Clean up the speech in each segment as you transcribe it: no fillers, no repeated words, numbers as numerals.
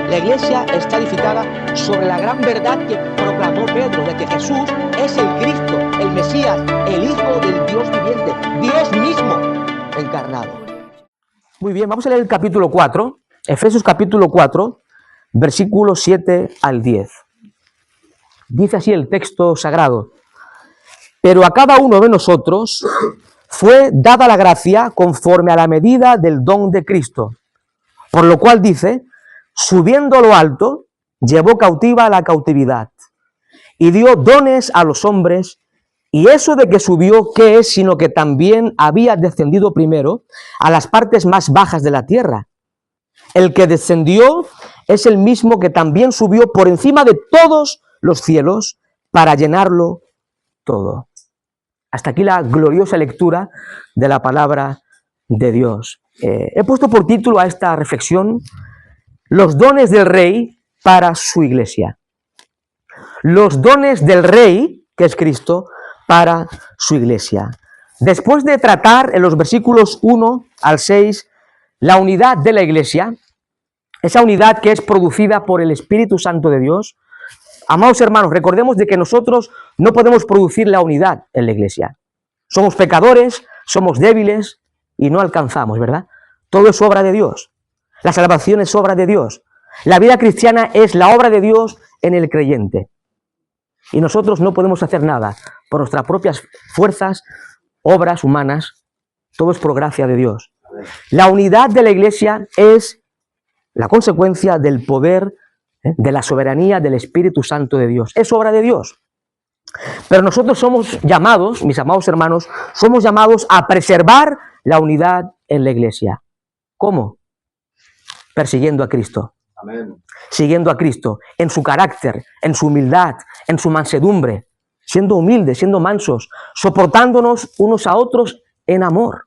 La iglesia está edificada sobre la gran verdad que proclamó Pedro, de que Jesús es el Cristo, el Mesías, el Hijo del Dios viviente, Dios mismo encarnado. Muy bien, vamos a leer el capítulo 4, Efesios capítulo 4, versículos 7 al 10. Dice así el texto sagrado: pero a cada uno de nosotros fue dada la gracia conforme a la medida del don de Cristo, por lo cual dice: subiendo a lo alto, llevó cautiva la cautividad, y dio dones a los hombres. Y eso de que subió, ¿qué es? Sino que también había descendido primero a las partes más bajas de la tierra. El que descendió es el mismo que también subió por encima de todos los cielos para llenarlo todo. Hasta aquí la gloriosa lectura de la palabra de Dios. He puesto por título a esta reflexión: los dones del Rey para su iglesia. Los dones del Rey, que es Cristo, para su iglesia. Después de tratar en los versículos 1 al 6 la unidad de la iglesia, esa unidad que es producida por el Espíritu Santo de Dios, amados hermanos, recordemos de que nosotros no podemos producir la unidad en la iglesia. Somos pecadores, somos débiles y no alcanzamos, ¿verdad? Todo es obra de Dios. La salvación es obra de Dios. La vida cristiana es la obra de Dios en el creyente. Y nosotros no podemos hacer nada por nuestras propias fuerzas, obras humanas. Todo es por gracia de Dios. La unidad de la iglesia es la consecuencia del poder, de la soberanía del Espíritu Santo de Dios. Es obra de Dios. Pero nosotros somos llamados, mis amados hermanos, somos llamados a preservar la unidad en la iglesia. ¿Cómo? Persiguiendo a Cristo. Amén. Siguiendo a Cristo en su carácter, en su humildad, en su mansedumbre, siendo humildes, siendo mansos, soportándonos unos a otros en amor.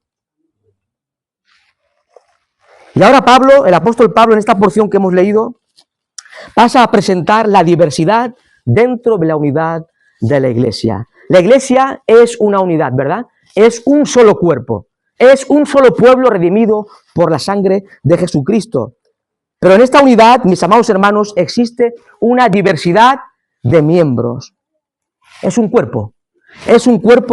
Y ahora Pablo, el apóstol Pablo, en esta porción que hemos leído, pasa a presentar la diversidad dentro de la unidad de la iglesia. La iglesia es una unidad, ¿verdad? Es un solo cuerpo, es un solo pueblo redimido por la sangre de Jesucristo. Pero en esta unidad, mis amados hermanos, existe una diversidad de miembros. Es un cuerpo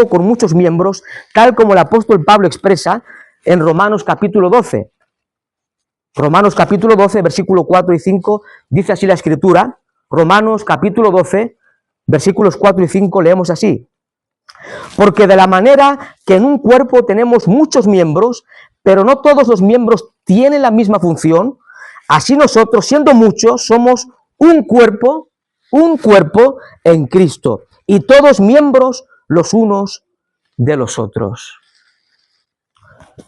con muchos miembros, tal como el apóstol Pablo expresa en Romanos capítulo 12. Romanos capítulo 12, versículo 4 y 5, dice así la Escritura. Romanos capítulo 12, versículos 4 y 5, leemos así: porque de la manera que en un cuerpo tenemos muchos miembros, pero no todos los miembros tienen la misma función, así nosotros, siendo muchos, somos un cuerpo en Cristo, y todos miembros los unos de los otros.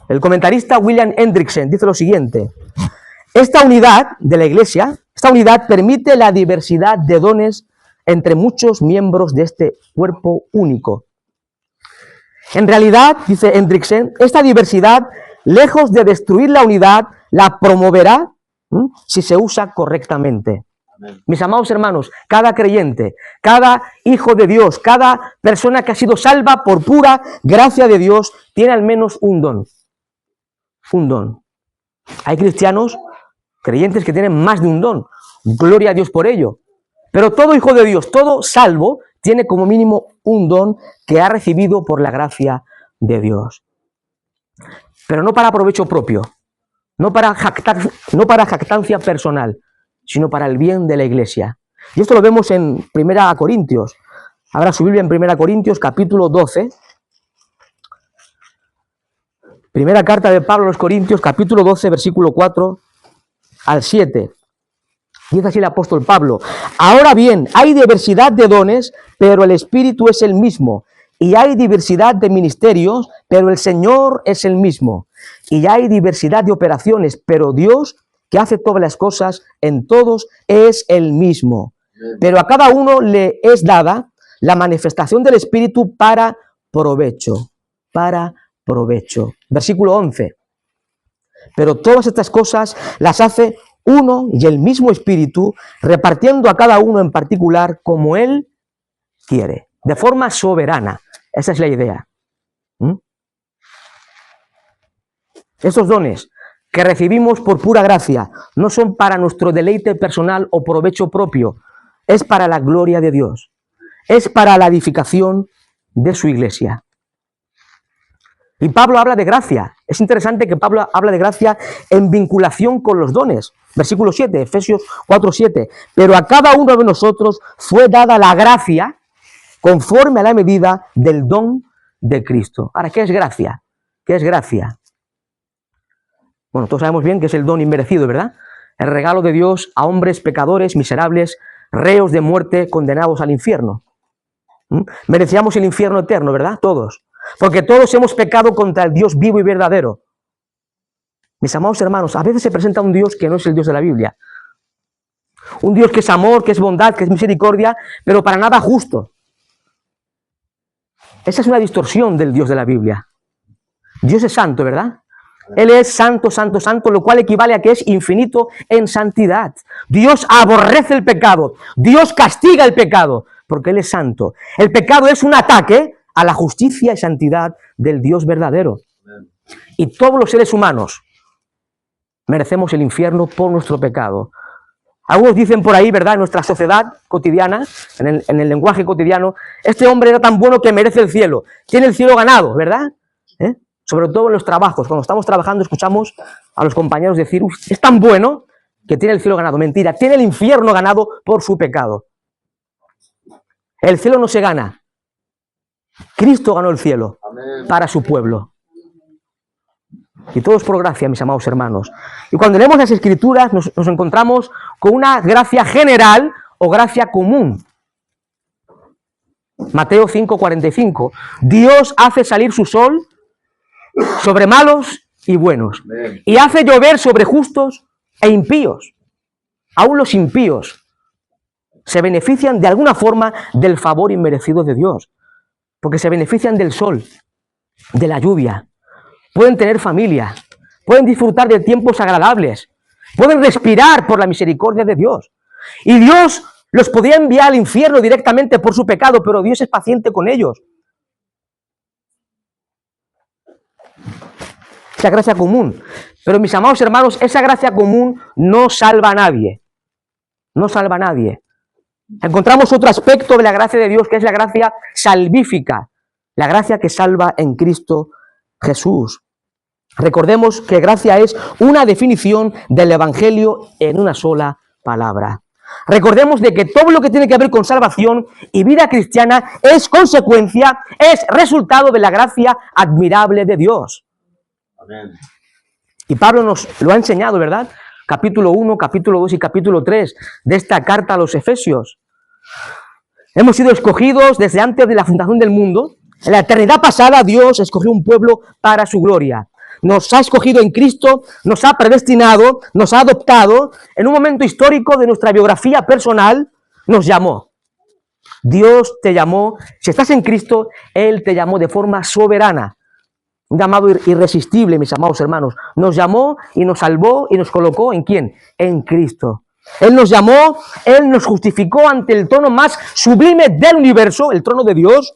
El comentarista William Hendriksen dice lo siguiente: esta unidad de la iglesia, esta unidad permite la diversidad de dones entre muchos miembros de este cuerpo único. En realidad, dice Hendriksen, esta diversidad, lejos de destruir la unidad, la promoverá si se usa correctamente. Amén. Mis amados hermanos, cada creyente, cada hijo de Dios, cada persona que ha sido salva por pura gracia de Dios, tiene al menos un don. Un don. Hay cristianos, creyentes que tienen más de un don. Gloria a Dios por ello. Pero todo hijo de Dios, todo salvo, tiene como mínimo un don que ha recibido por la gracia de Dios. Pero no para provecho propio, no para jactancia personal, sino para el bien de la iglesia. Y esto lo vemos en 1 Corintios. Abra su Biblia en 1 Corintios, capítulo 12. Primera carta de Pablo a los Corintios, capítulo 12, versículo 4 al 7. Dice así el apóstol Pablo: ahora bien, hay diversidad de dones, pero el Espíritu es el mismo. Y hay diversidad de ministerios, pero el Señor es el mismo. Y hay diversidad de operaciones, pero Dios, que hace todas las cosas en todos, es el mismo. Pero a cada uno le es dada la manifestación del Espíritu para provecho. Para provecho. Versículo 11. Pero todas estas cosas las hace uno y el mismo Espíritu, repartiendo a cada uno en particular como Él quiere, de forma soberana. Esa es la idea. Esos dones que recibimos por pura gracia no son para nuestro deleite personal o provecho propio, es para la gloria de Dios, es para la edificación de su iglesia. Y Pablo habla de gracia. Es interesante que Pablo habla de gracia en vinculación con los dones. Versículo 7, Efesios 4:7. Pero a cada uno de nosotros fue dada la gracia conforme a la medida del don de Cristo. Ahora, ¿qué es gracia? ¿Qué es gracia? Bueno, todos sabemos bien que es el don inmerecido, ¿verdad? El regalo de Dios a hombres pecadores, miserables, reos de muerte, condenados al infierno. Merecíamos el infierno eterno, ¿verdad? Todos. Porque todos hemos pecado contra el Dios vivo y verdadero. Mis amados hermanos, a veces se presenta un Dios que no es el Dios de la Biblia. Un Dios que es amor, que es bondad, que es misericordia, pero para nada justo. Esa es una distorsión del Dios de la Biblia. Dios es santo, ¿verdad? Él es santo, santo, santo, lo cual equivale a que es infinito en santidad. Dios aborrece el pecado. Dios castiga el pecado, porque Él es santo. El pecado es un ataque a la justicia y santidad del Dios verdadero. Y todos los seres humanos merecemos el infierno por nuestro pecado. Algunos dicen por ahí, ¿verdad?, en nuestra sociedad cotidiana, en el lenguaje cotidiano, este hombre era tan bueno que merece el cielo. Tiene el cielo ganado, ¿verdad? Sobre todo en los trabajos. Cuando estamos trabajando escuchamos a los compañeros decir, es tan bueno que tiene el cielo ganado. Mentira, tiene el infierno ganado por su pecado. El cielo no se gana. Cristo ganó el cielo. Amén. Para su pueblo. Y todo es por gracia, mis amados hermanos. Y cuando leemos las Escrituras nos encontramos con una gracia general o gracia común. Mateo 5:45. Dios hace salir su sol sobre malos y buenos. Amén. Y hace llover sobre justos e impíos. Aún los impíos se benefician de alguna forma del favor inmerecido de Dios. Porque se benefician del sol, de la lluvia. Pueden tener familia, pueden disfrutar de tiempos agradables, pueden respirar por la misericordia de Dios. Y Dios los podía enviar al infierno directamente por su pecado, pero Dios es paciente con ellos. Esa gracia común. Pero mis amados hermanos, esa gracia común no salva a nadie. No salva a nadie. Encontramos otro aspecto de la gracia de Dios, que es la gracia salvífica, la gracia que salva en Cristo Jesús. Recordemos que gracia es una definición del Evangelio en una sola palabra. Recordemos de que todo lo que tiene que ver con salvación y vida cristiana es consecuencia, es resultado de la gracia admirable de Dios. Amén. Y Pablo nos lo ha enseñado, ¿verdad? Capítulo 1, capítulo 2 y capítulo 3 de esta carta a los Efesios. Hemos sido escogidos desde antes de la fundación del mundo. En la eternidad pasada Dios escogió un pueblo para su gloria. Nos ha escogido en Cristo, nos ha predestinado, nos ha adoptado. En un momento histórico de nuestra biografía personal, nos llamó. Dios te llamó. Si estás en Cristo, Él te llamó de forma soberana. Un llamado irresistible, mis amados hermanos. Nos llamó y nos salvó y nos colocó ¿en quién? En Cristo. Él nos llamó, Él nos justificó ante el trono más sublime del universo, el trono de Dios.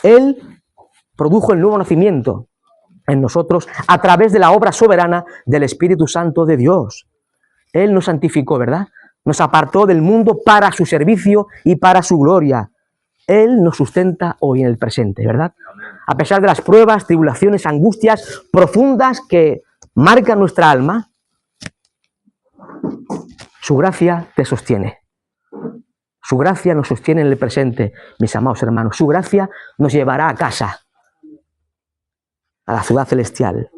Él produjo el nuevo nacimiento en nosotros a través de la obra soberana del Espíritu Santo de Dios. Él nos santificó, ¿verdad? Nos apartó del mundo para su servicio y para su gloria. Él nos sustenta hoy en el presente, ¿verdad? A pesar de las pruebas, tribulaciones, angustias profundas que marcan nuestra alma, su gracia te sostiene. Su gracia nos sostiene en el presente, mis amados hermanos. Su gracia nos llevará a casa, a la ciudad celestial.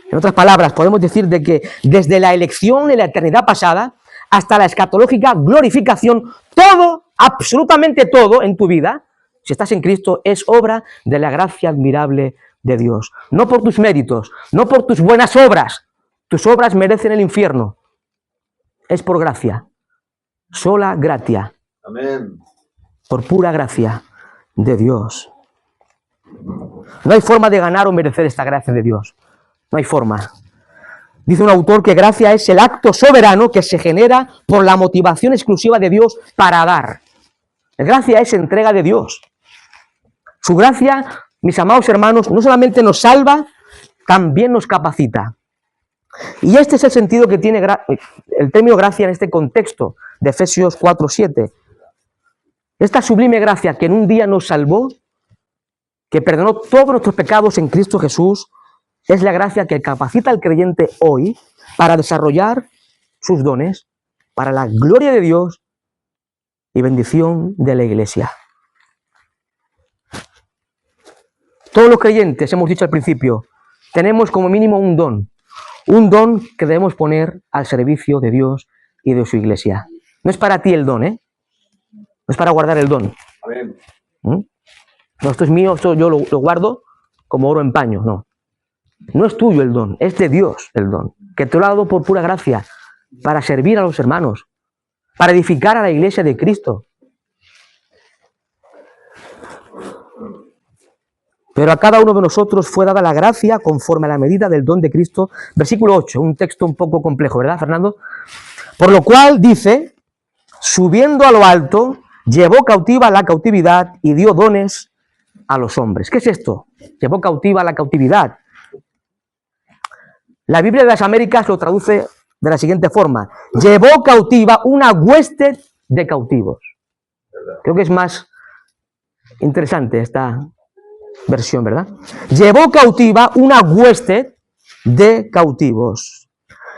En otras palabras, podemos decir de que desde la elección en la eternidad pasada hasta la escatológica glorificación, todo, absolutamente todo en tu vida, si estás en Cristo, es obra de la gracia admirable de Dios. No por tus méritos, no por tus buenas obras. Tus obras merecen el infierno. Es por gracia. Sola gratia. Amén. Por pura gracia de Dios. No hay forma de ganar o merecer esta gracia de Dios. No hay forma. Dice un autor que gracia es el acto soberano que se genera por la motivación exclusiva de Dios para dar. La gracia es entrega de Dios. Su gracia, mis amados hermanos, no solamente nos salva, también nos capacita. Y este es el sentido que tiene el término gracia en este contexto de Efesios 4:7. Esta sublime gracia que en un día nos salvó, que perdonó todos nuestros pecados en Cristo Jesús, es la gracia que capacita al creyente hoy para desarrollar sus dones para la gloria de Dios y bendición de la Iglesia. Todos los creyentes, hemos dicho al principio, tenemos como mínimo un don que debemos poner al servicio de Dios y de su Iglesia. No es para ti el don, ¿eh? No es para guardar el don. ¿Mm? No, esto es mío, esto yo lo guardo como oro en paño, no. No es tuyo el don, es de Dios el don, que te lo ha dado por pura gracia, para servir a los hermanos, para edificar a la Iglesia de Cristo. Pero a cada uno de nosotros fue dada la gracia conforme a la medida del don de Cristo. Versículo 8, un texto un poco complejo, ¿verdad, Fernando? Por lo cual dice, subiendo a lo alto, llevó cautiva la cautividad y dio dones a los hombres. ¿Qué es esto? Llevó cautiva la cautividad. La Biblia de las Américas lo traduce de la siguiente forma. Llevó cautiva una hueste de cautivos. Creo que es más interesante esta versión, ¿verdad? Llevó cautiva una hueste de cautivos.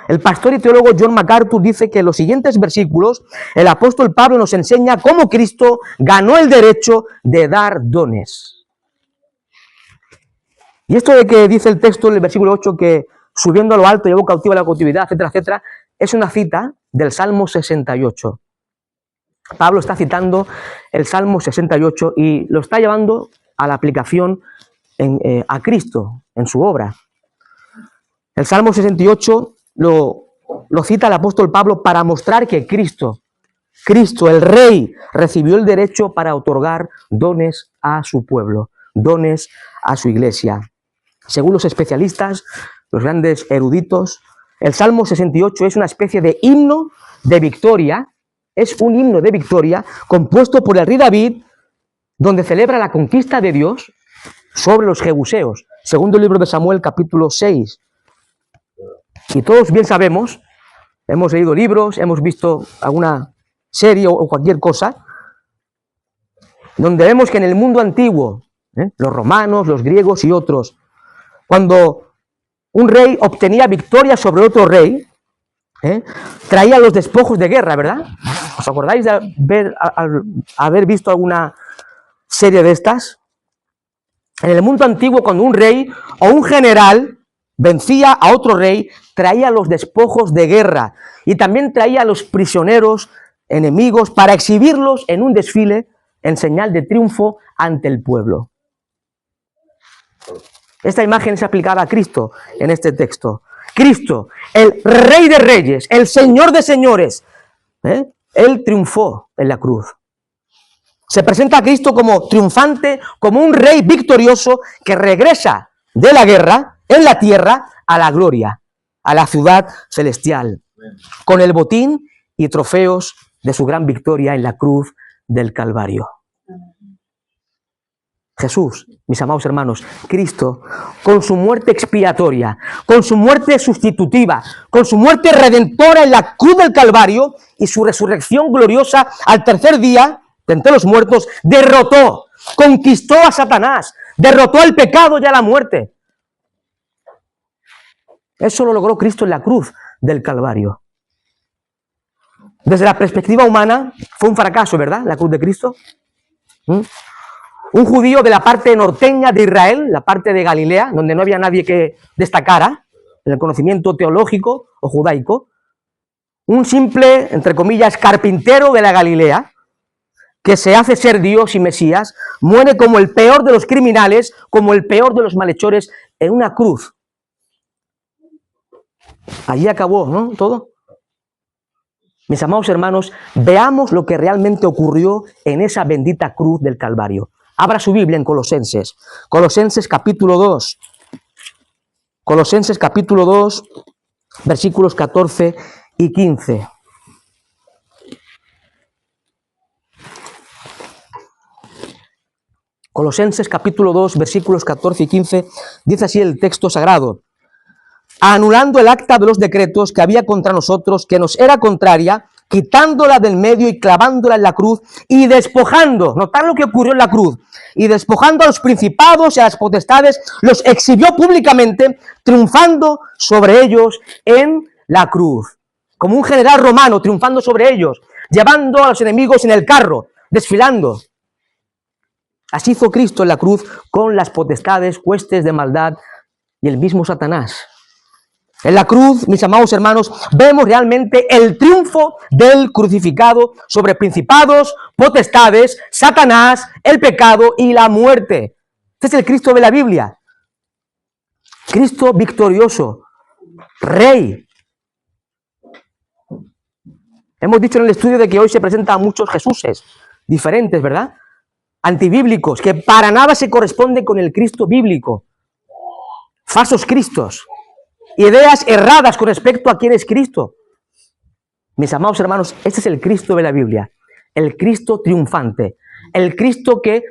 El pastor y teólogo John MacArthur dice que en los siguientes versículos el apóstol Pablo nos enseña cómo Cristo ganó el derecho de dar dones. Y esto de que dice el texto en el versículo 8 que subiendo a lo alto llevó cautiva la cautividad, etcétera, etcétera, es una cita del Salmo 68. Pablo está citando el Salmo 68 y lo está llevando a la aplicación a Cristo, en su obra. El Salmo 68 lo cita el apóstol Pablo para mostrar que Cristo, el Rey, recibió el derecho para otorgar dones a su pueblo, dones a su iglesia. Según los especialistas, los grandes eruditos, el Salmo 68 es una especie de himno de victoria, es un himno de victoria compuesto por el rey David, donde celebra la conquista de Dios sobre los jebuseos, segundo libro de Samuel, capítulo 6. Y todos bien sabemos, hemos leído libros, hemos visto alguna serie o cualquier cosa, donde vemos que en el mundo antiguo, los romanos, los griegos y otros, cuando un rey obtenía victoria sobre otro rey, traía los despojos de guerra, ¿verdad? ¿Os acordáis de haber visto alguna serie de estas? En el mundo antiguo, cuando un rey o un general vencía a otro rey, traía los despojos de guerra y también traía a los prisioneros enemigos para exhibirlos en un desfile en señal de triunfo ante el pueblo. Esta imagen es aplicada a Cristo en este texto. Cristo, el Rey de Reyes, el Señor de Señores, Él triunfó en la cruz. Se presenta a Cristo como triunfante, como un rey victorioso que regresa de la guerra en la tierra a la gloria, a la ciudad celestial, con el botín y trofeos de su gran victoria en la cruz del Calvario. Jesús, mis amados hermanos, Cristo, con su muerte expiatoria, con su muerte sustitutiva, con su muerte redentora en la cruz del Calvario y su resurrección gloriosa al tercer día de entre los muertos, derrotó, conquistó a Satanás, derrotó al pecado y a la muerte. Eso lo logró Cristo en la cruz del Calvario. Desde la perspectiva humana, fue un fracaso, ¿verdad? La cruz de Cristo. Un judío de la parte norteña de Israel, la parte de Galilea, donde no había nadie que destacara en el conocimiento teológico o judaico, un simple, entre comillas, carpintero de la Galilea, que se hace ser Dios y Mesías, muere como el peor de los criminales, como el peor de los malhechores, en una cruz. Allí acabó, ¿no? Todo. Mis amados hermanos, veamos lo que realmente ocurrió en esa bendita cruz del Calvario. Abra su Biblia en Colosenses. Colosenses capítulo 2. Colosenses capítulo 2, versículos 14 y 15. Colosenses capítulo 2, versículos 14 y 15, dice así el texto sagrado. anulando el acta de los decretos que había contra nosotros, que nos era contraria, quitándola del medio y clavándola en la cruz y despojando, notad lo que ocurrió en la cruz, y despojando a los principados y a las potestades, los exhibió públicamente, triunfando sobre ellos en la cruz. Como un general romano triunfando sobre ellos, llevando a los enemigos en el carro, desfilando. Así hizo Cristo en la cruz con las potestades, huestes de maldad y el mismo Satanás. En la cruz, mis amados hermanos, vemos realmente el triunfo del crucificado sobre principados, potestades, Satanás, el pecado y la muerte. Este es el Cristo de la Biblia. Cristo victorioso, Rey. Hemos dicho en el estudio de que hoy se presentan muchos Jesuses diferentes, ¿verdad? Antibíblicos, que para nada se corresponden con el Cristo bíblico. Falsos Cristos. Ideas erradas con respecto a quién es Cristo. Mis amados hermanos, este es el Cristo de la Biblia. El Cristo triunfante. El Cristo que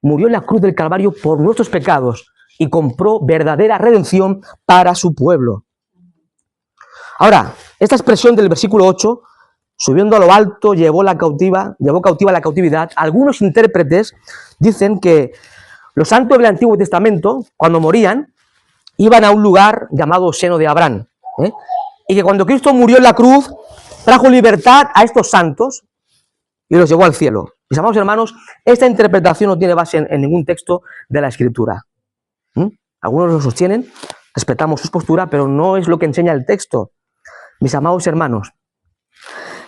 murió en la cruz del Calvario por nuestros pecados y compró verdadera redención para su pueblo. Ahora, esta expresión del versículo 8, subiendo a lo alto, llevó cautiva la cautividad. Algunos intérpretes dicen que los santos del Antiguo Testamento, cuando morían, iban a un lugar llamado seno de Abraham, y que cuando Cristo murió en la cruz, trajo libertad a estos santos y los llevó al cielo. Mis amados hermanos, esta interpretación no tiene base en ningún texto de la Escritura. Algunos lo sostienen, respetamos su postura, pero no es lo que enseña el texto. Mis amados hermanos,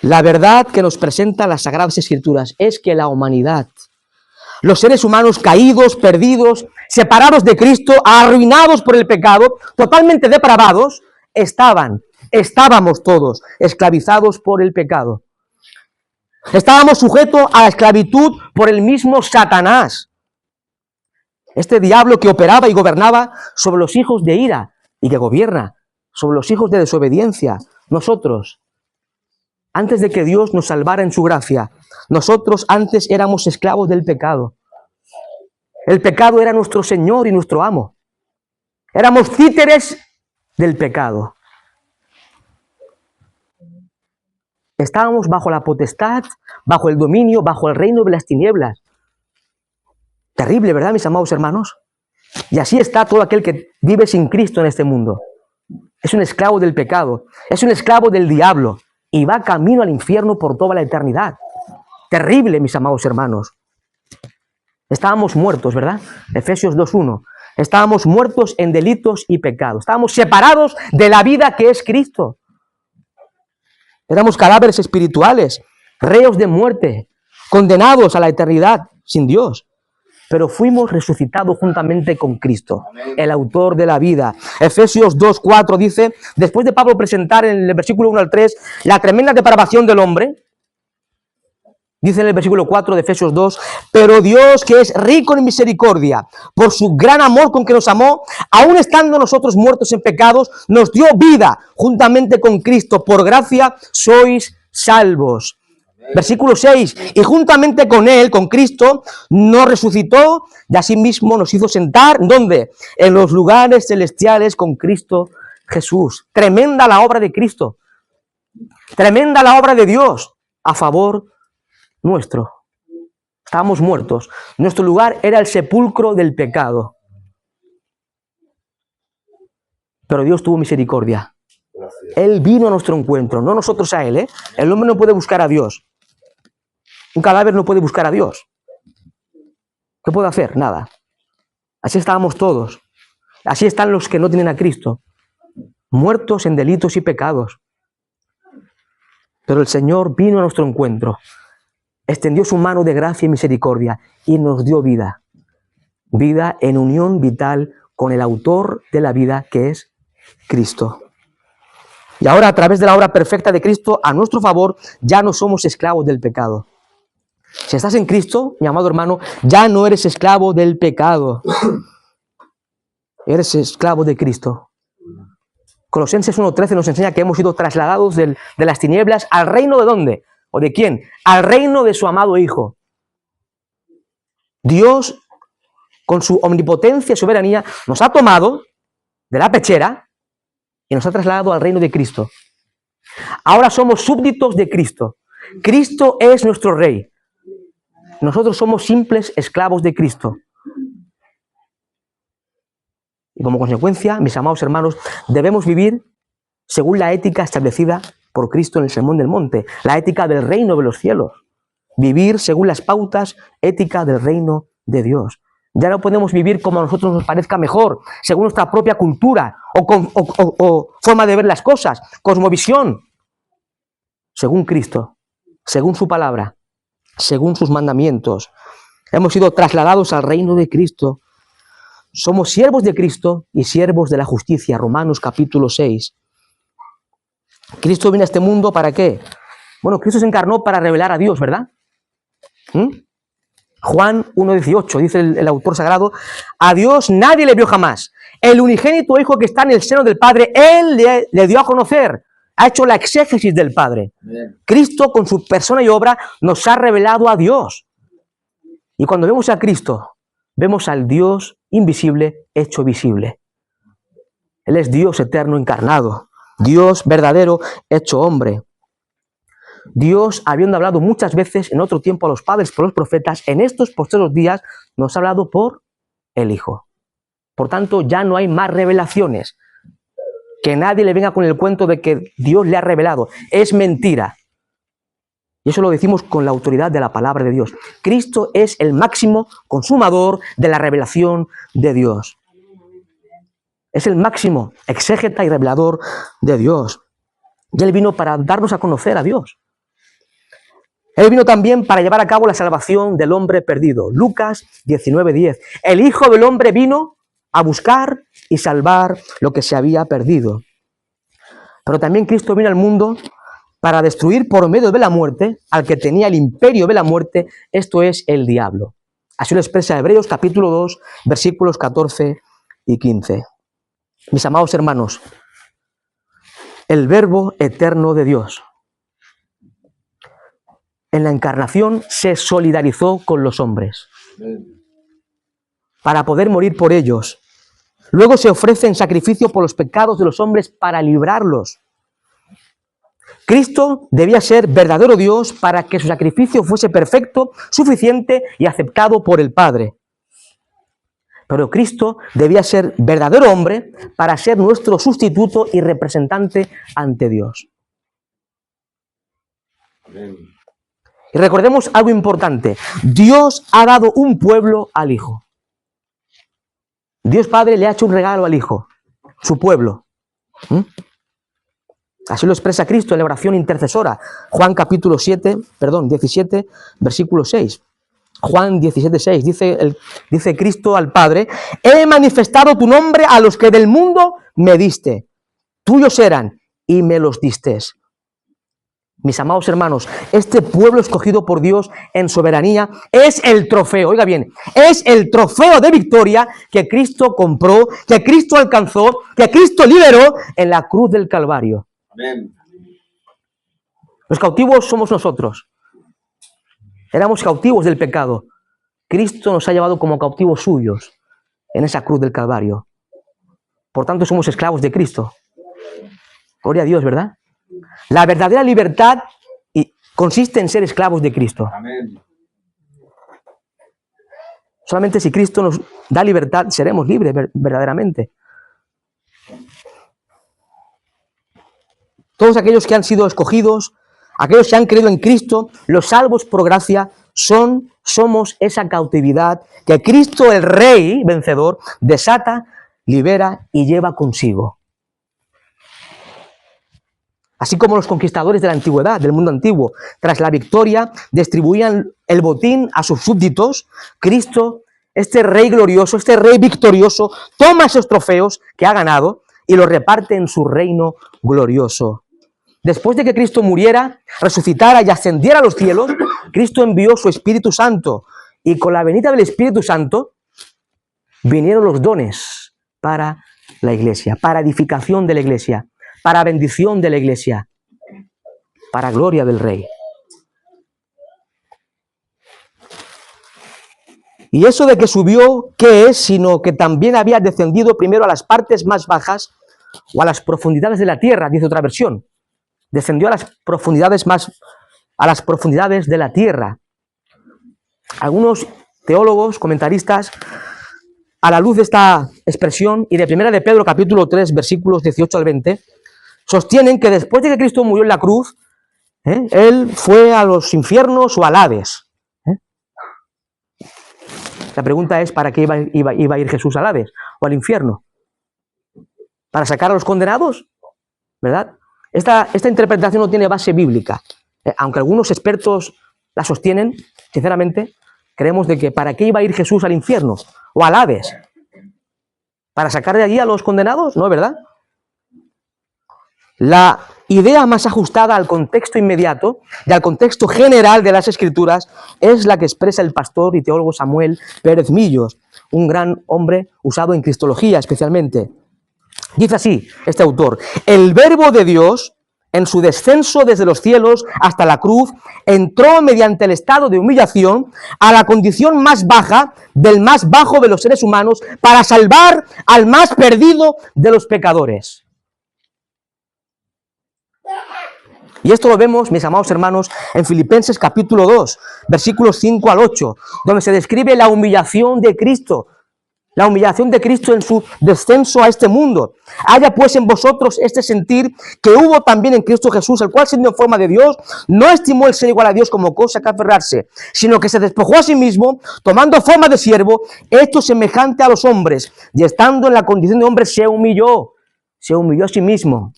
la verdad que nos presentan las Sagradas Escrituras es que la humanidad, los seres humanos caídos, perdidos, separados de Cristo, arruinados por el pecado, totalmente depravados, estábamos todos esclavizados por el pecado. Estábamos sujetos a la esclavitud por el mismo Satanás. Este diablo que operaba y gobernaba sobre los hijos de ira y que gobierna sobre los hijos de desobediencia. Nosotros, antes de que Dios nos salvara en su gracia, nosotros antes éramos esclavos del pecado. El pecado era nuestro Señor y nuestro amo. Éramos títeres del pecado. Estábamos bajo la potestad, bajo el dominio, bajo el reino de las tinieblas. Terrible, ¿verdad, mis amados hermanos? Y así está todo aquel que vive sin Cristo en este mundo. Es un esclavo del pecado, es un esclavo del diablo y va camino al infierno por toda la eternidad. Terrible, mis amados hermanos. Estábamos muertos, ¿verdad? Efesios 2:1. Estábamos muertos en delitos y pecados. Estábamos separados de la vida que es Cristo. Éramos cadáveres espirituales, reos de muerte, condenados a la eternidad sin Dios. Pero fuimos resucitados juntamente con Cristo, el autor de la vida. Efesios 2:4 dice, después de Pablo presentar en el versículo 1 al 3 la tremenda depravación del hombre, dice en el versículo 4 de Efesios 2, pero Dios, que es rico en misericordia, por su gran amor con que nos amó, aun estando nosotros muertos en pecados, nos dio vida juntamente con Cristo. Por gracia sois salvos. Versículo 6, y juntamente con Él, con Cristo, nos resucitó y asimismo nos hizo sentar, ¿dónde? En los lugares celestiales con Cristo Jesús. Tremenda la obra de Cristo. Tremenda la obra de Dios a favor nuestro. Estábamos muertos. Nuestro lugar era el sepulcro del pecado. Pero Dios tuvo misericordia. Él vino a nuestro encuentro, no nosotros a Él. El hombre no puede buscar a Dios. Un cadáver no puede buscar a Dios. ¿Qué puede hacer? Nada. Así estábamos todos. Así están los que no tienen a Cristo. Muertos en delitos y pecados. Pero el Señor vino a nuestro encuentro. Extendió su mano de gracia y misericordia y nos dio vida. Vida en unión vital con el autor de la vida, que es Cristo. Y ahora, a través de la obra perfecta de Cristo, a nuestro favor, ya no somos esclavos del pecado. Si estás en Cristo, mi amado hermano, ya no eres esclavo del pecado. Eres esclavo de Cristo. Colosenses 1:13 nos enseña que hemos sido trasladados de las tinieblas al reino ¿de dónde? ¿O de quién? Al reino de su amado Hijo. Dios, con su omnipotencia y soberanía, nos ha tomado de la pechera y nos ha trasladado al reino de Cristo. Ahora somos súbditos de Cristo. Cristo es nuestro rey. Nosotros somos simples esclavos de Cristo. Y como consecuencia, mis amados hermanos, debemos vivir según la ética establecida por Cristo en el Sermón del Monte, la ética del reino de los cielos. Vivir según las pautas éticas del reino de Dios. Ya no podemos vivir como a nosotros nos parezca mejor, según nuestra propia cultura o forma de ver las cosas, cosmovisión. Según Cristo, según su palabra, según sus mandamientos. Hemos sido trasladados al reino de Cristo. Somos siervos de Cristo y siervos de la justicia. Romanos capítulo 6. Cristo vino a este mundo ¿para qué? Bueno, Cristo se encarnó para revelar a Dios, ¿verdad? Juan 1:18, dice el autor sagrado, a Dios nadie le vio jamás. El unigénito Hijo que está en el seno del Padre, Él le dio a conocer, ha hecho la exégesis del Padre. Bien. Cristo con su persona y obra nos ha revelado a Dios. Y cuando vemos a Cristo, vemos al Dios invisible hecho visible. Él es Dios eterno encarnado, Dios verdadero hecho hombre. Dios, habiendo hablado muchas veces en otro tiempo a los padres por los profetas, en estos postreros días nos ha hablado por el Hijo. Por tanto, ya no hay más revelaciones. Que nadie le venga con el cuento de que Dios le ha revelado. Es mentira. Y eso lo decimos con la autoridad de la palabra de Dios. Cristo es el máximo consumador de la revelación de Dios. Es el máximo exégeta y revelador de Dios. Y Él vino para darnos a conocer a Dios. Él vino también para llevar a cabo la salvación del hombre perdido. Lucas 19:10. El Hijo del Hombre vino a buscar y salvar lo que se había perdido. Pero también Cristo vino al mundo para destruir por medio de la muerte al que tenía el imperio de la muerte, esto es el diablo. Así lo expresa Hebreos capítulo 2, versículos 14 y 15. Mis amados hermanos, el Verbo eterno de Dios en la encarnación se solidarizó con los hombres para poder morir por ellos. Luego se ofrece en sacrificio por los pecados de los hombres para librarlos. Cristo debía ser verdadero Dios para que su sacrificio fuese perfecto, suficiente y aceptado por el Padre. Pero Cristo debía ser verdadero hombre para ser nuestro sustituto y representante ante Dios. Amén. Y recordemos algo importante. Dios ha dado un pueblo al Hijo. Dios Padre le ha hecho un regalo al Hijo, su pueblo. Así lo expresa Cristo en la oración intercesora. Juan capítulo 17, versículo 6. Juan 17:6, dice Cristo al Padre, he manifestado tu nombre a los que del mundo me diste. Tuyos eran y me los distes. Mis amados hermanos, este pueblo escogido por Dios en soberanía es el trofeo, oiga bien, es el trofeo de victoria que Cristo compró, que Cristo alcanzó, que Cristo liberó en la cruz del Calvario. Amén. Los cautivos somos nosotros. Éramos cautivos del pecado. Cristo nos ha llevado como cautivos suyos en esa cruz del Calvario. Por tanto, somos esclavos de Cristo. Gloria a Dios, ¿verdad? La verdadera libertad consiste en ser esclavos de Cristo. Amén. Solamente si Cristo nos da libertad, seremos libres verdaderamente. Todos aquellos que han sido escogidos, aquellos que han creído en Cristo, los salvos por gracia, somos esa cautividad que Cristo, el Rey vencedor, desata, libera y lleva consigo. Así como los conquistadores de la antigüedad, del mundo antiguo, tras la victoria, distribuían el botín a sus súbditos, Cristo, este Rey glorioso, este Rey victorioso, toma esos trofeos que ha ganado y los reparte en su reino glorioso. Después de que Cristo muriera, resucitara y ascendiera a los cielos, Cristo envió su Espíritu Santo. Y con la venida del Espíritu Santo, vinieron los dones para la iglesia, para edificación de la iglesia, para bendición de la iglesia, para gloria del Rey. Y eso de que subió, ¿qué es? Sino que también había descendido primero a las partes más bajas o a las profundidades de la tierra, dice otra versión. Descendió a las profundidades de la tierra. Algunos teólogos, comentaristas, a la luz de esta expresión y de 1 de Pedro capítulo 3, versículos 18 al 20, sostienen que después de que Cristo murió en la cruz, Él fue a los infiernos o al Hades. La pregunta es, ¿para qué iba a ir Jesús al Hades o al infierno? ¿Para sacar a los condenados? ¿Verdad? Esta interpretación no tiene base bíblica. Aunque algunos expertos la sostienen, sinceramente, creemos de que ¿para qué iba a ir Jesús al infierno o al Hades? ¿Para sacar de allí a los condenados? No, ¿verdad? La idea más ajustada al contexto inmediato y al contexto general de las Escrituras es la que expresa el pastor y teólogo Samuel Pérez Millos, un gran hombre usado en cristología especialmente. Dice así este autor: el Verbo de Dios, en su descenso desde los cielos hasta la cruz, entró mediante el estado de humillación a la condición más baja del más bajo de los seres humanos para salvar al más perdido de los pecadores. Y esto lo vemos, mis amados hermanos, en Filipenses capítulo 2, versículos 5 al 8, donde se describe la humillación de Cristo. La humillación de Cristo en su descenso a este mundo. Haya pues en vosotros este sentir que hubo también en Cristo Jesús, el cual siendo en forma de Dios, no estimó el ser igual a Dios como cosa que aferrarse, sino que se despojó a sí mismo, tomando forma de siervo, hecho semejante a los hombres, y estando en la condición de hombre se humilló a sí mismo,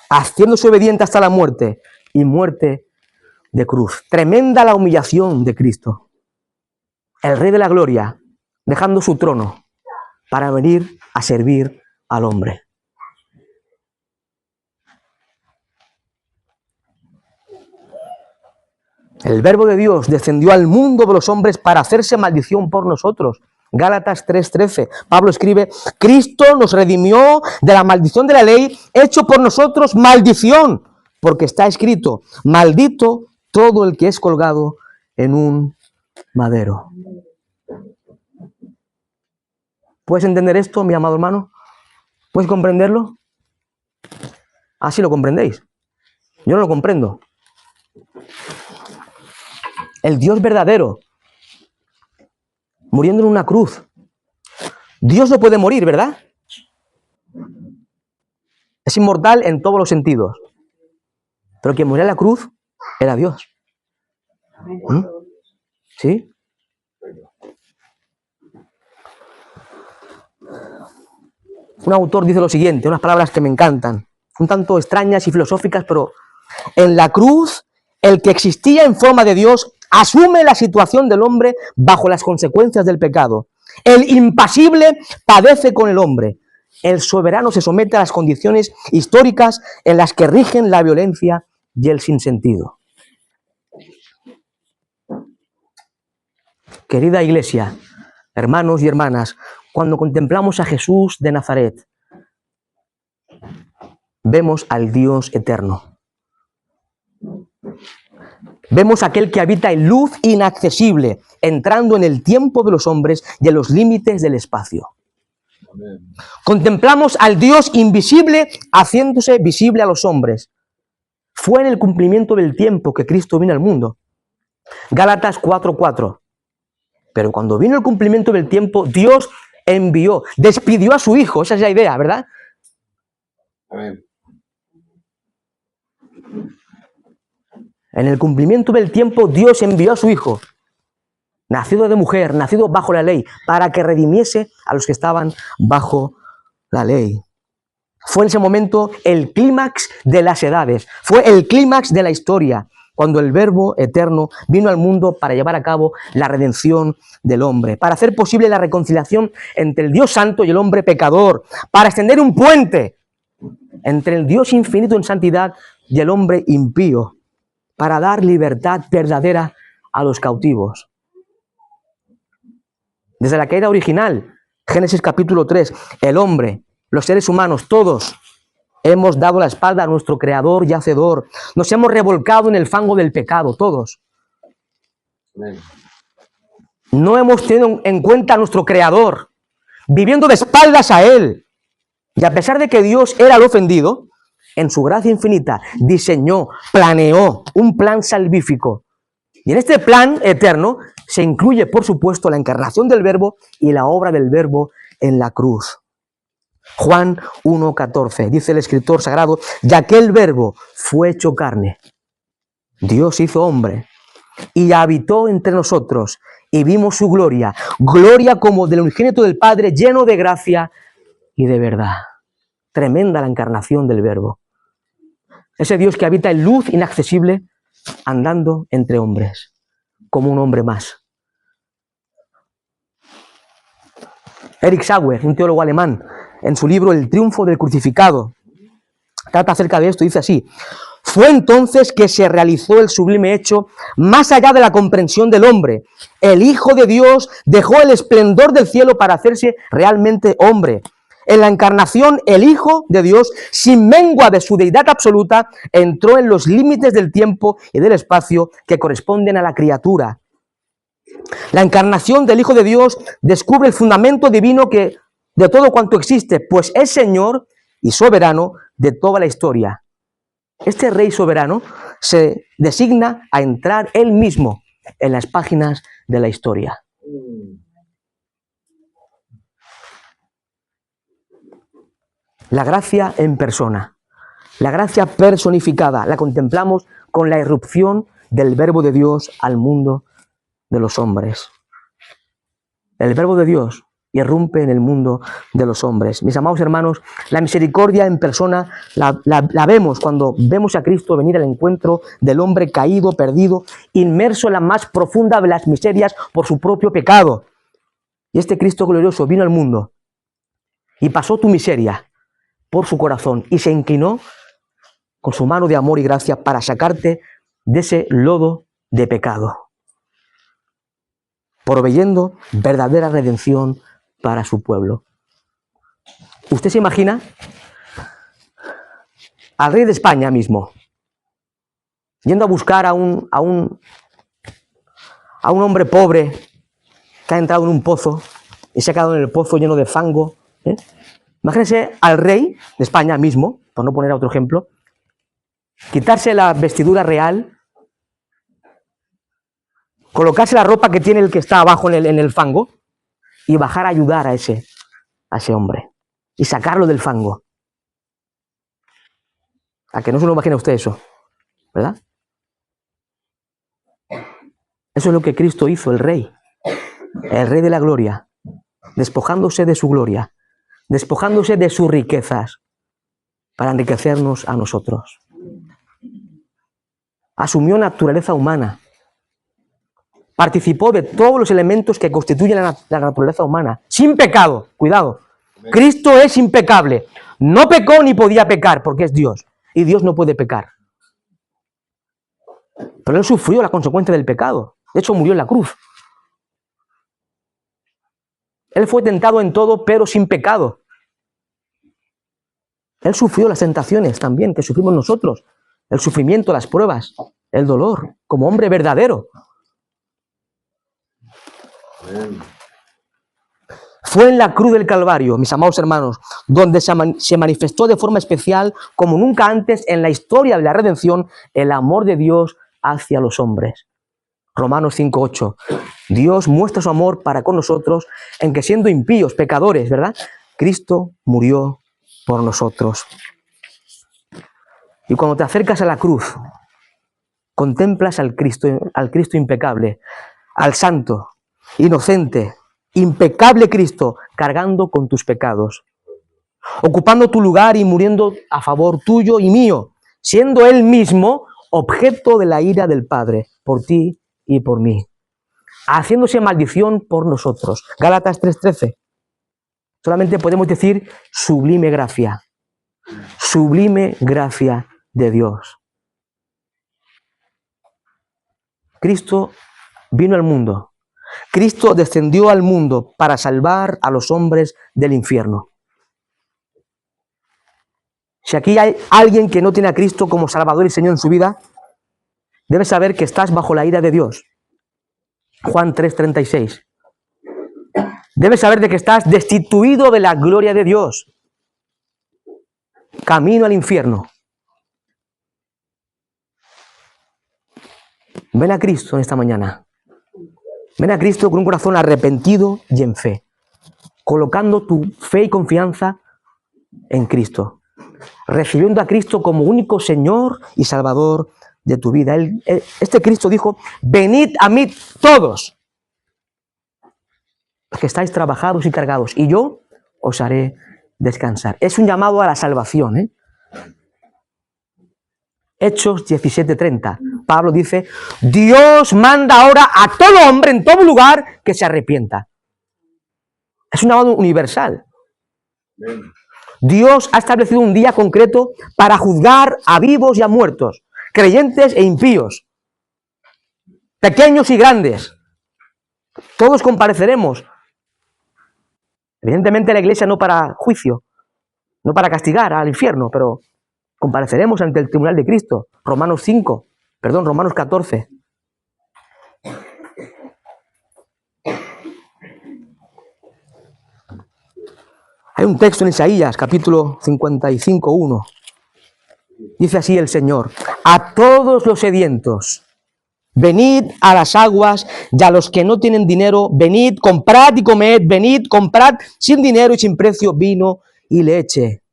haciéndose obediente hasta la muerte, y muerte de cruz. Tremenda la humillación de Cristo, el Rey de la Gloria, dejando su trono para venir a servir al hombre. El Verbo de Dios descendió al mundo de los hombres para hacerse maldición por nosotros. Gálatas 3:13. Pablo escribe: Cristo nos redimió de la maldición de la ley, hecho por nosotros maldición, porque está escrito: maldito todo el que es colgado en un madero. ¿Puedes entender esto, mi amado hermano? ¿Puedes comprenderlo? Así lo comprendéis. Yo no lo comprendo. El Dios verdadero, muriendo en una cruz. Dios no puede morir, ¿verdad? Es inmortal en todos los sentidos. Pero quien murió en la cruz era Dios. ¿Sí? Un autor dice lo siguiente, unas palabras que me encantan, un tanto extrañas y filosóficas, pero en la cruz, el que existía en forma de Dios asume la situación del hombre bajo las consecuencias del pecado. El impasible padece con el hombre. El soberano se somete a las condiciones históricas en las que rigen la violencia y el sinsentido. Querida iglesia, hermanos y hermanas, cuando contemplamos a Jesús de Nazaret, vemos al Dios eterno. Vemos a aquel que habita en luz inaccesible, entrando en el tiempo de los hombres y en los límites del espacio. Amén. Contemplamos al Dios invisible haciéndose visible a los hombres. Fue en el cumplimiento del tiempo que Cristo vino al mundo. Gálatas 4:4. Pero cuando vino el cumplimiento del tiempo, Dios envió, despidió a su Hijo. Esa es la idea, ¿verdad? Amén. En el cumplimiento del tiempo, Dios envió a su Hijo, nacido de mujer, nacido bajo la ley, para que redimiese a los que estaban bajo la ley. Fue en ese momento el clímax de las edades, fue el clímax de la historia, cuando el Verbo eterno vino al mundo para llevar a cabo la redención del hombre, para hacer posible la reconciliación entre el Dios santo y el hombre pecador, para extender un puente entre el Dios infinito en santidad y el hombre impío, para dar libertad verdadera a los cautivos. Desde la caída original, Génesis capítulo 3, el hombre, los seres humanos, todos hemos dado la espalda a nuestro Creador y Hacedor. Nos hemos revolcado en el fango del pecado, todos. Amén. No hemos tenido en cuenta a nuestro Creador, viviendo de espaldas a Él, Y a pesar de que Dios era el ofendido, en su gracia infinita diseñó, planeó un plan salvífico. Y en este plan eterno se incluye, por supuesto, la encarnación del Verbo y la obra del Verbo en la cruz. Juan 1:14, dice el escritor sagrado, ya que el Verbo fue hecho carne, Dios hizo hombre y habitó entre nosotros y vimos su gloria, gloria como del unigénito del Padre, lleno de gracia y de verdad. Tremenda la encarnación del Verbo. Ese Dios que habita en luz inaccesible, andando entre hombres, como un hombre más. Erich Sauer, un teólogo alemán, en su libro El triunfo del crucificado, trata acerca de esto, dice así: fue entonces que se realizó el sublime hecho más allá de la comprensión del hombre. El Hijo de Dios dejó el esplendor del cielo para hacerse realmente hombre. En la encarnación, el Hijo de Dios, sin mengua de su deidad absoluta, entró en los límites del tiempo y del espacio que corresponden a la criatura. La encarnación del Hijo de Dios descubre el fundamento divino de todo cuanto existe, pues es Señor y soberano de toda la historia. Este Rey soberano se designa a entrar él mismo en las páginas de la historia. La gracia en persona, la gracia personificada, la contemplamos con la irrupción del Verbo de Dios al mundo de los hombres. El Verbo de Dios irrumpe en el mundo de los hombres. Mis amados hermanos, la misericordia en persona la vemos cuando vemos a Cristo venir al encuentro del hombre caído, perdido, inmerso en la más profunda de las miserias por su propio pecado. Y este Cristo glorioso vino al mundo y pasó tu miseria por su corazón y se inclinó con su mano de amor y gracia para sacarte de ese lodo de pecado, proveyendo verdadera redención para su pueblo. ¿Usted se imagina al rey de España mismo yendo a buscar a un hombre pobre que ha entrado en un pozo y se ha quedado en el pozo lleno de fango? Imagínense al rey de España mismo, por no poner otro ejemplo, quitarse la vestidura real, colocarse la ropa que tiene el que está abajo en el fango y bajar a ayudar a ese hombre y sacarlo del fango. ¿A que no se lo imagina usted eso? ¿Verdad? Eso es lo que Cristo hizo, el Rey de la gloria, despojándose de su gloria, despojándose de sus riquezas para enriquecernos a nosotros. Asumió naturaleza humana, participó de todos los elementos que constituyen la naturaleza humana, sin pecado, cuidado. Cristo es impecable, no pecó ni podía pecar porque es Dios, y Dios no puede pecar. Pero Él sufrió la consecuencia del pecado, de hecho murió en la cruz. Él fue tentado en todo, pero sin pecado. Él sufrió las tentaciones también que sufrimos nosotros, el sufrimiento, las pruebas, el dolor, como hombre verdadero. Fue en la cruz del Calvario, mis amados hermanos, donde se manifestó de forma especial, como nunca antes en la historia de la redención, el amor de Dios hacia los hombres. Romanos 5:8. Dios muestra su amor para con nosotros en que, siendo impíos, pecadores, ¿verdad?, Cristo murió por nosotros. Y cuando te acercas a la cruz, contemplas al Cristo impecable, al santo, inocente, impecable Cristo, cargando con tus pecados, ocupando tu lugar y muriendo a favor tuyo y mío, siendo Él mismo objeto de la ira del Padre, por ti y por mí, haciéndose maldición por nosotros. Gálatas 3:13. Solamente podemos decir sublime gracia de Dios. Cristo vino al mundo. Cristo descendió al mundo para salvar a los hombres del infierno. Si aquí hay alguien que no tiene a Cristo como Salvador y Señor en su vida, debes saber que estás bajo la ira de Dios. Juan 3:36. Debes saber de que estás destituido de la gloria de Dios. camino al infierno. Ven a Cristo en esta mañana. Ven a Cristo con un corazón arrepentido y en fe, colocando tu fe y confianza en Cristo, recibiendo a Cristo como único Señor y Salvador de tu vida. Este Cristo dijo: venid a mí todos los que estáis trabajados y cargados, y yo os haré descansar. Es un llamado a la salvación, ¿eh? Hechos 17:30. Pablo dice: Dios manda ahora a todo hombre en todo lugar que se arrepienta. Es un llamado universal. Dios ha establecido un día concreto para juzgar a vivos y a muertos, creyentes e impíos, pequeños y grandes. Todos compareceremos. Evidentemente la iglesia no para juicio, no para castigar al infierno, pero compareceremos ante el tribunal de Cristo. Romanos 14. Hay un texto en Isaías, capítulo 55:1. Dice así el Señor: a todos los sedientos, venid a las aguas, y a los que no tienen dinero, venid, comprad y comed, venid, comprad sin dinero y sin precio vino y leche.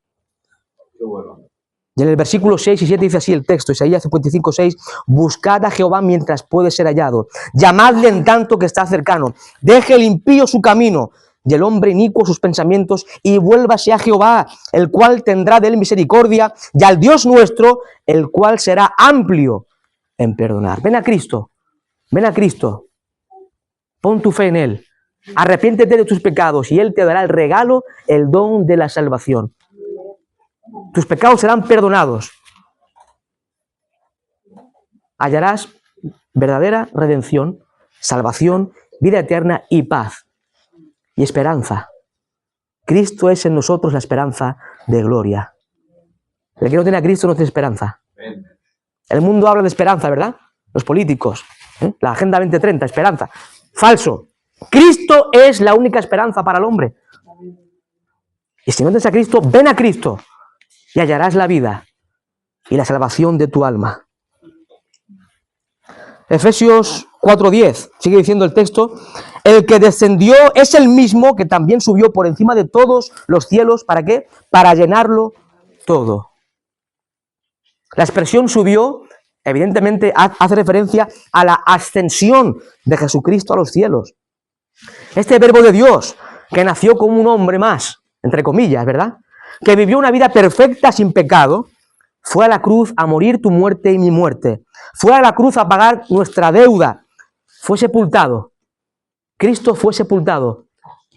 Qué bueno. Y en el versículo 6 y 7 dice así el texto, Isaías 55:6, buscad a Jehová mientras puede ser hallado, llamadle en tanto que está cercano, deje el impío su camino, y el hombre inicuo sus pensamientos, y vuélvase a Jehová, el cual tendrá de él misericordia, y al Dios nuestro, el cual será amplio en perdonar. Ven a Cristo, pon tu fe en Él, arrepiéntete de tus pecados, y Él te dará el regalo, el don de la salvación. Tus pecados serán perdonados. Hallarás verdadera redención, salvación, vida eterna y paz. Y esperanza. Cristo es en nosotros la esperanza de gloria. El que no tiene a Cristo no tiene esperanza. El mundo habla de esperanza, ¿verdad? Los políticos. La Agenda 2030, esperanza. Falso. Cristo es la única esperanza para el hombre. Y si no tienes a Cristo, ven a Cristo y hallarás la vida y la salvación de tu alma. Efesios 4:10, sigue diciendo el texto: el que descendió es el mismo que también subió por encima de todos los cielos. ¿Para qué? Para llenarlo todo. La expresión subió, evidentemente, hace referencia a la ascensión de Jesucristo a los cielos. Este verbo de Dios, que nació como un hombre más, entre comillas, ¿verdad? Que vivió una vida perfecta sin pecado, fue a la cruz a morir tu muerte y mi muerte. Fue a la cruz a pagar nuestra deuda. Fue sepultado. Cristo fue sepultado.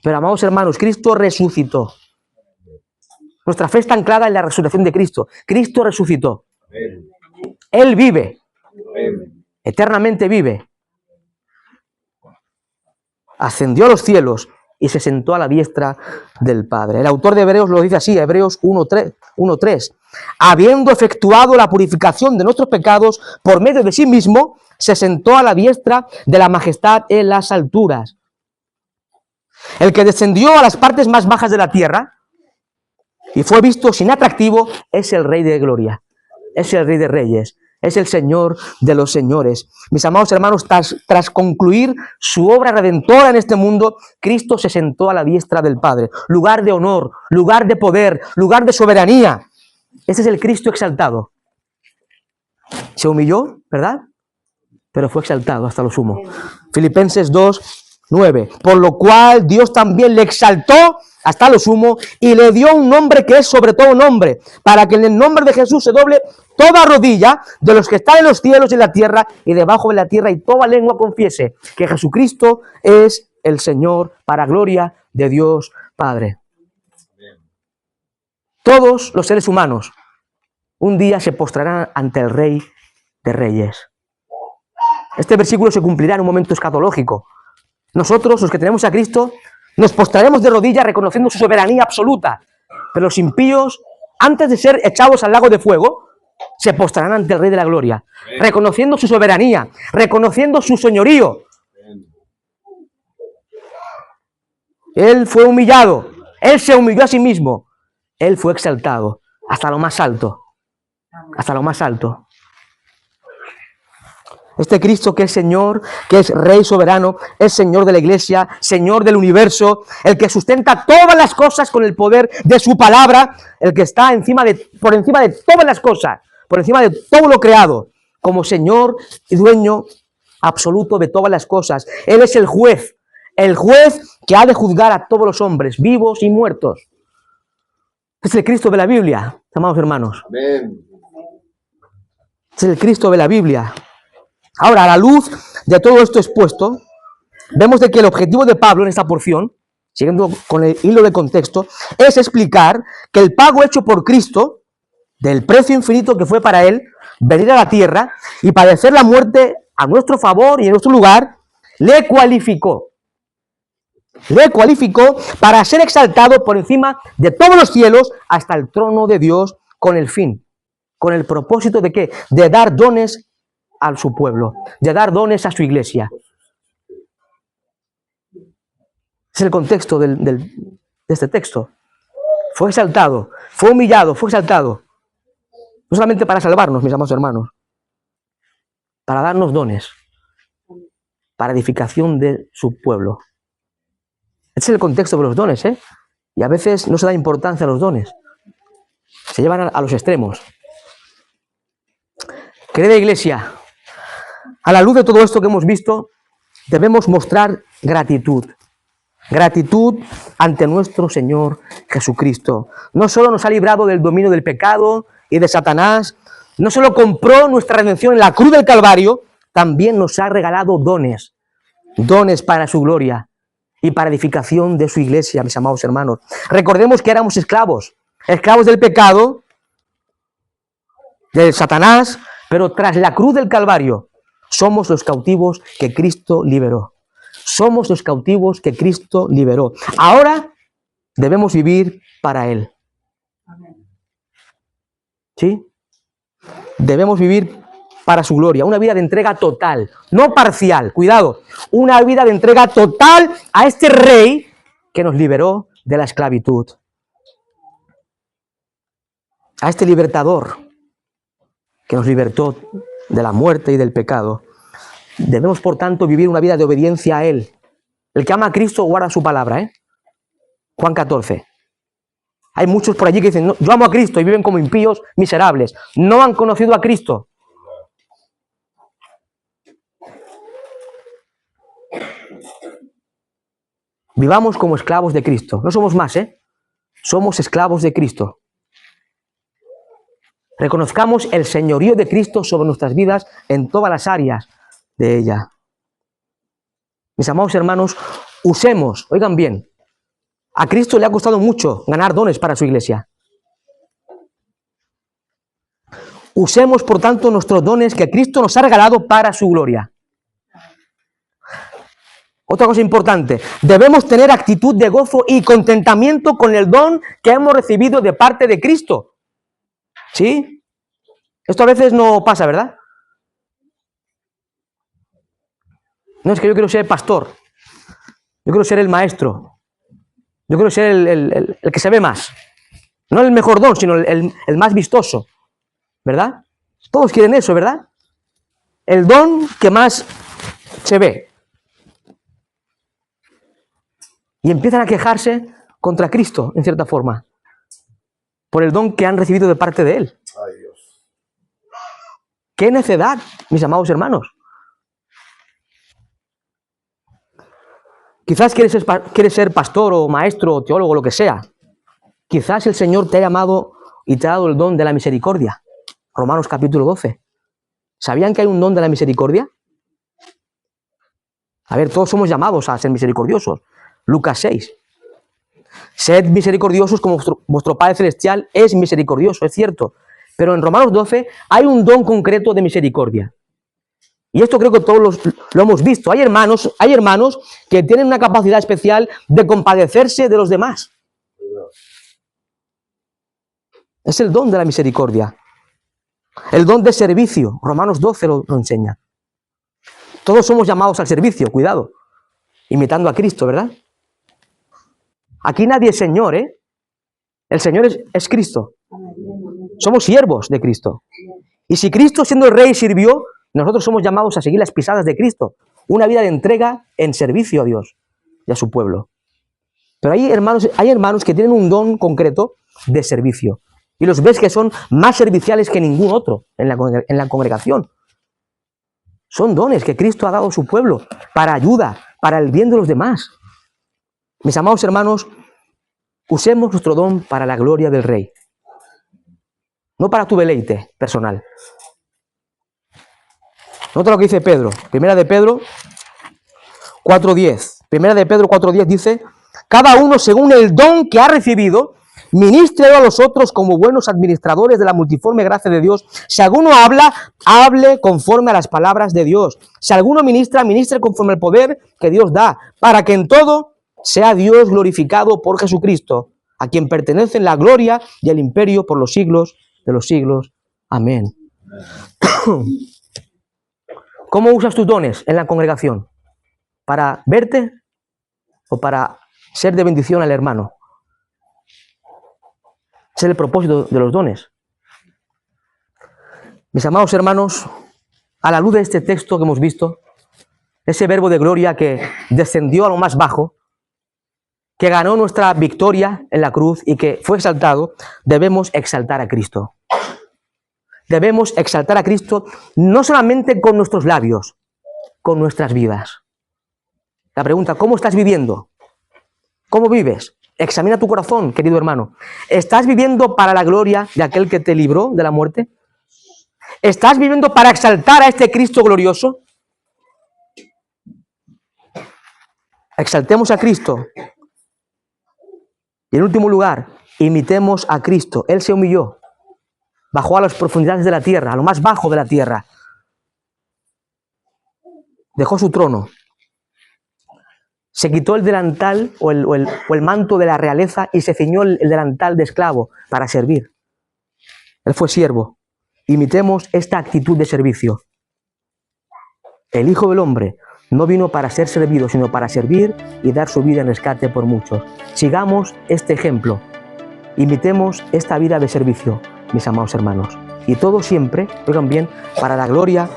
Pero, amados hermanos, Cristo resucitó. Nuestra fe está anclada en la resurrección de Cristo. Cristo resucitó. Él vive. Eternamente vive. Ascendió a los cielos y se sentó a la diestra del Padre. El autor de Hebreos lo dice así, Hebreos 1:3. Habiendo efectuado la purificación de nuestros pecados por medio de sí mismo, se sentó a la diestra de la majestad en las alturas. El que descendió a las partes más bajas de la tierra y fue visto sin atractivo es el Rey de Gloria, es el Rey de Reyes, es el Señor de los señores. Mis amados hermanos, tras concluir su obra redentora en este mundo, Cristo se sentó a la diestra del Padre. Lugar de honor, lugar de poder, lugar de soberanía. Ese es el Cristo exaltado. Se humilló, ¿verdad? Pero fue exaltado hasta lo sumo. Filipenses 2:9. Por lo cual Dios también le exaltó hasta lo sumo y le dio un nombre que es sobre todo nombre, para que en el nombre de Jesús se doble toda rodilla de los que están en los cielos y en la tierra y debajo de la tierra, y toda lengua confiese que Jesucristo es el Señor, para gloria de Dios Padre. Todos los seres humanos un día se postrarán ante el Rey de Reyes. Este versículo se cumplirá en un momento escatológico. Nosotros, los que tenemos a Cristo, nos postraremos de rodillas reconociendo su soberanía absoluta. Pero los impíos, antes de ser echados al lago de fuego, se postrarán ante el Rey de la Gloria, reconociendo su soberanía, reconociendo su señorío. Él fue humillado, Él se humilló a sí mismo, Él fue exaltado hasta lo más alto. Hasta lo más alto. Este Cristo que es Señor, que es Rey soberano, es Señor de la Iglesia, Señor del universo, el que sustenta todas las cosas con el poder de su palabra, el que está por encima de todas las cosas, por encima de todo lo creado, como Señor y dueño absoluto de todas las cosas. Él es el juez que ha de juzgar a todos los hombres, vivos y muertos. Es el Cristo de la Biblia, amados hermanos. Amén. Es el Cristo de la Biblia. Ahora, a la luz de todo esto expuesto, vemos de que el objetivo de Pablo en esta porción, siguiendo con el hilo de contexto, es explicar que el pago hecho por Cristo, del precio infinito que fue para él, venir a la tierra y padecer la muerte a nuestro favor y en nuestro lugar, le cualificó para ser exaltado por encima de todos los cielos hasta el trono de Dios con el fin, con el propósito de ¿qué? De dar dones a su pueblo, de dar dones a su iglesia. Es el contexto de este texto. Fue exaltado, fue humillado, fue exaltado. No solamente para salvarnos, mis amados hermanos, para darnos dones, para edificación de su pueblo. Este es el contexto de los dones, ¿eh? Y a veces no se da importancia a los dones. Se llevan a los extremos. Querida iglesia, a la luz de todo esto que hemos visto, debemos mostrar gratitud. Gratitud ante nuestro Señor Jesucristo. No solo nos ha librado del dominio del pecado y de Satanás, no solo compró nuestra redención en la cruz del Calvario, también nos ha regalado dones. Dones para su gloria y para edificación de su iglesia, mis amados hermanos. Recordemos que éramos esclavos del pecado, de Satanás, pero tras la cruz del Calvario, somos los cautivos que Cristo liberó. Somos los cautivos que Cristo liberó. Ahora debemos vivir para Él. ¿Sí? Debemos vivir para su gloria. Una vida de entrega total, no parcial. Cuidado. Una vida de entrega total a este Rey que nos liberó de la esclavitud. A este libertador que nos libertó de la muerte y del pecado. Debemos, por tanto, vivir una vida de obediencia a Él. El que ama a Cristo guarda su palabra, ¿eh? Juan 14. Hay muchos por allí que dicen, no, yo amo a Cristo, y viven como impíos miserables. No han conocido a Cristo. Vivamos como esclavos de Cristo. No somos más, ¿eh? Somos esclavos de Cristo. Reconozcamos el señorío de Cristo sobre nuestras vidas en todas las áreas de ella. Mis amados hermanos, usemos, oigan bien, a Cristo le ha costado mucho ganar dones para su iglesia. Usemos, por tanto, nuestros dones que Cristo nos ha regalado para su gloria. Otra cosa importante, debemos tener actitud de gozo y contentamiento con el don que hemos recibido de parte de Cristo. ¿Sí? Esto a veces no pasa, ¿verdad? No, es que yo quiero ser pastor. Yo quiero ser el maestro. Yo quiero ser el que se ve más. No el mejor don, sino el más vistoso. ¿Verdad? Todos quieren eso, ¿verdad? El don que más se ve. Y empiezan a quejarse contra Cristo, en cierta forma, por el don que han recibido de parte de Él. Ay, Dios. ¡Qué necedad, mis amados hermanos! Quizás quieres ser pastor o maestro o teólogo, lo que sea. Quizás el Señor te ha llamado y te ha dado el don de la misericordia. Romanos capítulo 12. ¿Sabían que hay un don de la misericordia? A ver, todos somos llamados a ser misericordiosos. Lucas 6. Sed misericordiosos como vuestro Padre Celestial es misericordioso, es cierto. Pero en Romanos 12 hay un don concreto de misericordia. Y esto creo que todos lo hemos visto. Hay hermanos que tienen una capacidad especial de compadecerse de los demás. Es el don de la misericordia. El don de servicio. Romanos 12 lo enseña. Todos somos llamados al servicio, cuidado. Imitando a Cristo, ¿verdad? Aquí nadie es Señor, ¿eh? El Señor es Cristo. Somos siervos de Cristo. Y si Cristo, siendo el Rey, sirvió, nosotros somos llamados a seguir las pisadas de Cristo. Una vida de entrega en servicio a Dios y a su pueblo. Pero hay hermanos que tienen un don concreto de servicio. Y los ves que son más serviciales que ningún otro en la congregación. Son dones que Cristo ha dado a su pueblo para ayuda, para el bien de los demás. Mis amados hermanos, usemos nuestro don para la gloria del Rey. No para tu deleite personal. Nota lo que dice Pedro. Primera de Pedro 4:10. Primera de Pedro 4:10 dice: cada uno según el don que ha recibido, ministre a los otros como buenos administradores de la multiforme gracia de Dios. Si alguno habla, hable conforme a las palabras de Dios. Si alguno ministra, ministre conforme al poder que Dios da, para que en todo sea Dios glorificado por Jesucristo, a quien pertenecen la gloria y el imperio por los siglos de los siglos. Amén. ¿Cómo usas tus dones en la congregación? ¿Para verte o para ser de bendición al hermano? Ese es el propósito de los dones. Mis amados hermanos, a la luz de este texto que hemos visto, ese verbo de gloria que descendió a lo más bajo, que ganó nuestra victoria en la cruz y que fue exaltado, debemos exaltar a Cristo. Debemos exaltar a Cristo no solamente con nuestros labios, con nuestras vidas. La pregunta, ¿cómo estás viviendo? ¿Cómo vives? Examina tu corazón, querido hermano. ¿Estás viviendo para la gloria de aquel que te libró de la muerte? ¿Estás viviendo para exaltar a este Cristo glorioso? Exaltemos a Cristo. Y en último lugar, imitemos a Cristo. Él se humilló. Bajó a las profundidades de la tierra, a lo más bajo de la tierra. Dejó su trono. Se quitó el delantal o el manto de la realeza y se ciñó el delantal de esclavo para servir. Él fue siervo. Imitemos esta actitud de servicio. El Hijo del Hombre no vino para ser servido, sino para servir y dar su vida en rescate por muchos. Sigamos este ejemplo. Imitemos esta vida de servicio, mis amados hermanos. Y todo siempre, oigan bien, para la gloria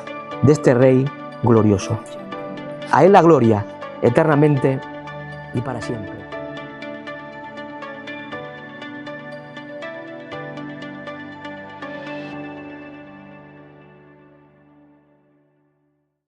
de este Rey glorioso. A Él la gloria, eternamente y para siempre.